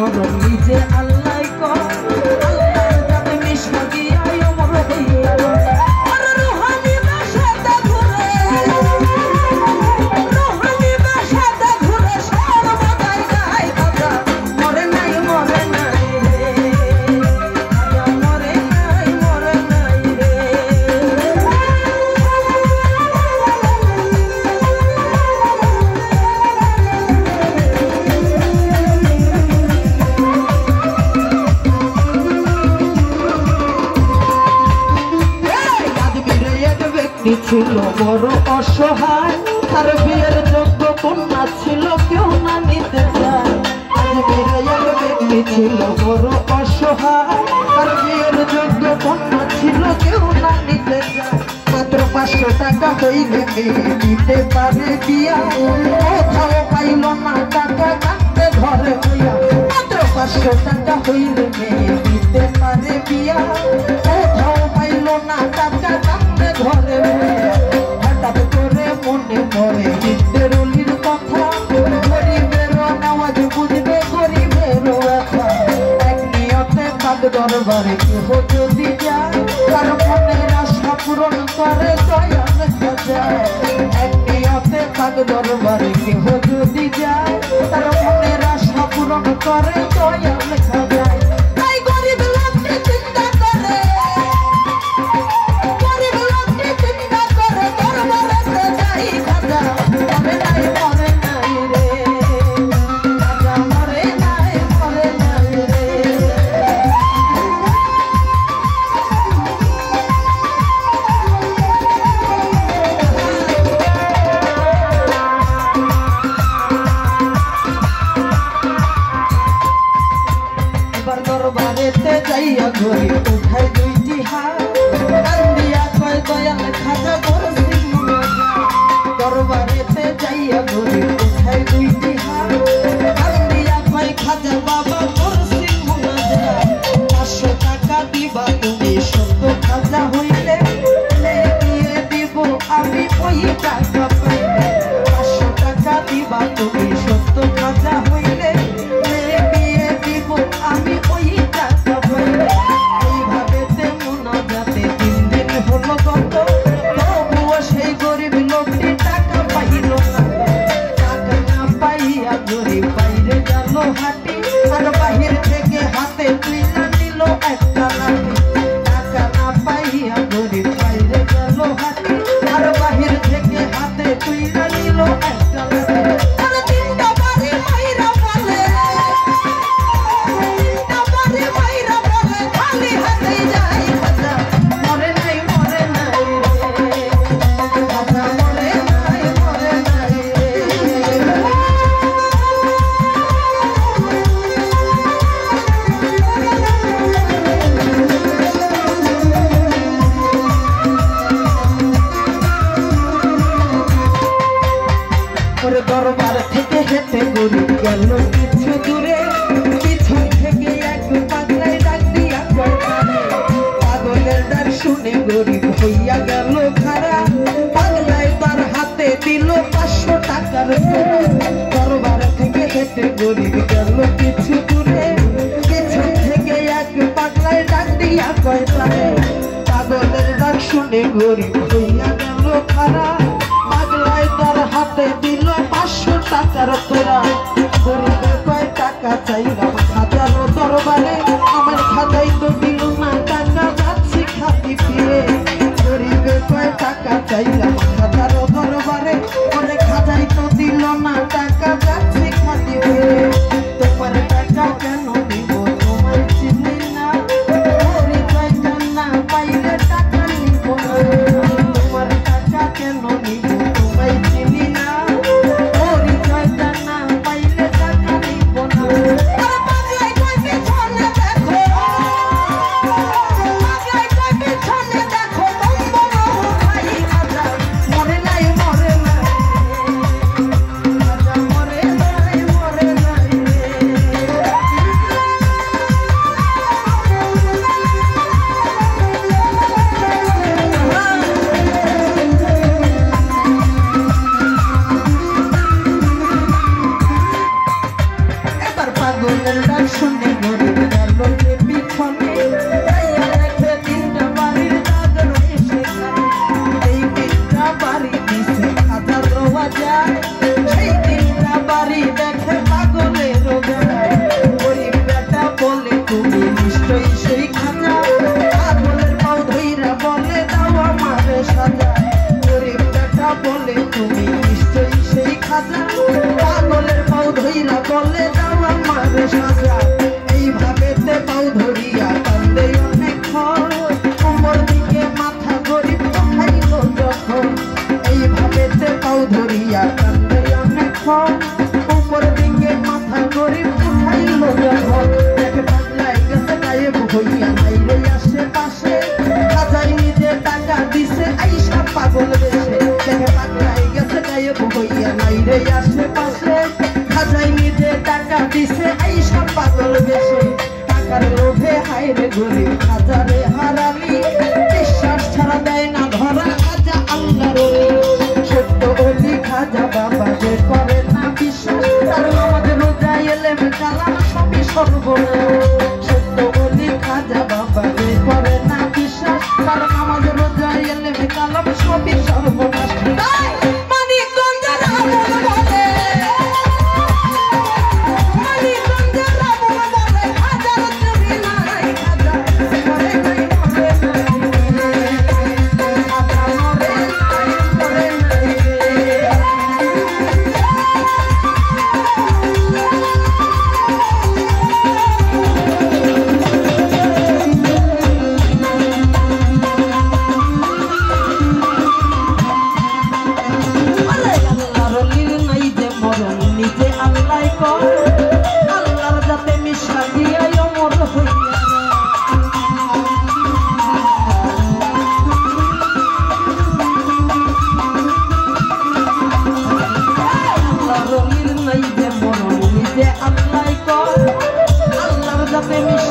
মরণ নিজে আল্লাহ কর আল্লাহর যাতে মিশা দিয়া অমর হইয়া আর রুহানি বাসাতে ঘুরে রুহানি বাসাতে ঘুরে সর্বদাই গায় কথা মরে নাই রে আজা মরে নাই রে ছিল বড় অসহায় তার বিয়ের যোগ্য কন্যা ছিল কেউ না নিতে চায় আজমিরে এক ব্যক্তি ছিল বড় অসহায় তার বিয়ের যোগ্য কন্যা ছিল কেউ না নিতে চায় মাত্র 500 টাকা হইলে মেয়ে দিতে পারে বিয়া কোথাও পাইল না টাকা কাঁদতে ঘরে হইয়া মাত্র 500 টাকা হইলে মেয়ে দিতে পারে বিয়া কোথাও পাইল না টাকা কাঁদতে ঘরে হঠাৎ করে মনে পড়ে হিন্দের অলির কথা গরিবের নামাজ বুঝবে গরিবের ব্যথা এক নিয়তে পাক দরবারে কেহ যদি যায় তার মনের আশা পূরণ করে দয়া লেখা যায় এক নিয়তে পাক দরবারে কেহ যদি যায় তার মনের আশা পূরণ করে দয়া লেখা যায় তাই গরিব লোককে চিন্তা করে গরিব লোককে চিন্তা করে দরবারেতে যাই খাজা মরে নাই রে খাজা মরে নাই রে এবার দরবারেতে যাইয়া ঘরে উঠাই দুইটি হাত কান্দিয়া কয় দয়াল খাজা করছি দরবারেতে যাইয়া ঘরে উঠাই দুইটি হাত কান্দিয়া কয় খাজা বাবা করছি 500 টাকা দিবা তুমি সত্য খাজা হইলে দিয়ে দিব আমি ওই টাকা পাইলে 500 টাকা দিবা তুমি সত্য খাজা হইলে দিয়ে দিব আমি ওই টাকা পাইলে এইভাবে তেমন যাতে 3 দিন হলো গত তবুও সেই গরিব লোকটি টাকা পাইল না টাকা না পাইয়া গরিব বাইরে গেল হাঁটি আর বাহির থেকে হাতে তুইলা নিল একটা লাঠি টাকা না পাইয়া গরিব বাইরে গেল হাঁটি আর বাহির থেকে হাতে তুইলা নিল একটা লাঠি আর তিনটা বাড়ি মাইরা বলে খালি হাতে যাই খাজা মরে নাই রে খাজা মরে নাই রে ওরে দরবার থেকে হেঁটে গরিব গেল কিছু দূরে পিছন থেকে এক পাগলাই ডাক দিয়া কয় পাগলের ডাক শুনে গরিব হইয়া গেল খারা পাগলাই তার হাতে দিল 500 টাকার ফেরা দরবার থেকে হেঁটে গরিব গেল কিছু দূরে পিছন থেকে এক পাগলাই ডাক দিয়া কয় পাগলের ডাক শুনে গরিব হইয়া গেল খারা পাগলাই তার হাতে দিল 500 টাকার ফেরা গরিবের কয় টাকা চাইলাম খাজার দরবারে আমার খাজাই তো দিল না টাকা যাচ্ছি খাতি ফিরে গরিবের কয় টাকা চাইলাম খাজার দরবারে অনেক খাজাই তো দিল না টাকা যাচ্ছি খাতি ফিরে তোমার টাকা কেন দিব তোমায় চিনি না পরিচয় না পাইলে টাকা নিব না তোমার টাকা কেন নিব তোমায় চিনি না পরিচয় না পাইলে টাকা নিব না পাগলাই কয় পিছনে দেখো পাগলাই কয় পিছনে দেখো বম্বর ভাই খাজা ডাক শুনে গরিব গেল যে পিছনে যাইয়া দেখে তিনটা বাড়ির দাগ রয়েছে এই তিনটা বাড়ি দিছে খাজার রোয়াজায় সেই তিনটা বাড়ি দেখে পাগলের রোগায় গরিব বেটা বলে তুমি নিশ্চয়ই সেই খাজা পাগলের পাও ধইরা বলে দাও আমারে সাজা গরিব বেটা বলে তুমি নিশ্চয়ই সেই খাজা পাগলের পাও ধইরা বলে দাও আমারে সাজা এইভাবেতে পাও ধরিয়া কান্দে অনেকক্ষণ কোমর দিকে মাথা গরিব উঠাইল যখন এইভাবেতে পাও ধরিয়া কান্দে অনেকক্ষণ কোমর দিকে মাথা গরিব উঠাইল যখন দেখে পাগলাই গেছে গায়েব হইয়া নাইরে আশেপাশে খাজাই নিজে টাকা দিছে আইসা পাগল বেশে দেখে পাগলাই গেছে গায়েব হইয়া নাইরে আশেপাশে খাজাই নিজে টাকা দিছে আইসা পাগল বেশে টাকার লোভে হায়রে গরিব খাজারে হারালি বিশ্বাস ছাড়া দেয় না ধরা খাজা আল্লাহর ওলি সত্য ওলি খাজা বাবা যে করে না বিশ্বাস তার নামাজ রোজা এলেম কালাম সবই সর্বনাশ সত্য ওলি খাজা বাবা যে করে না বিশ্বাস তার নামাজ রোজা এলেম কালাম সবই সর্বনাশ আল্লাহর যাতে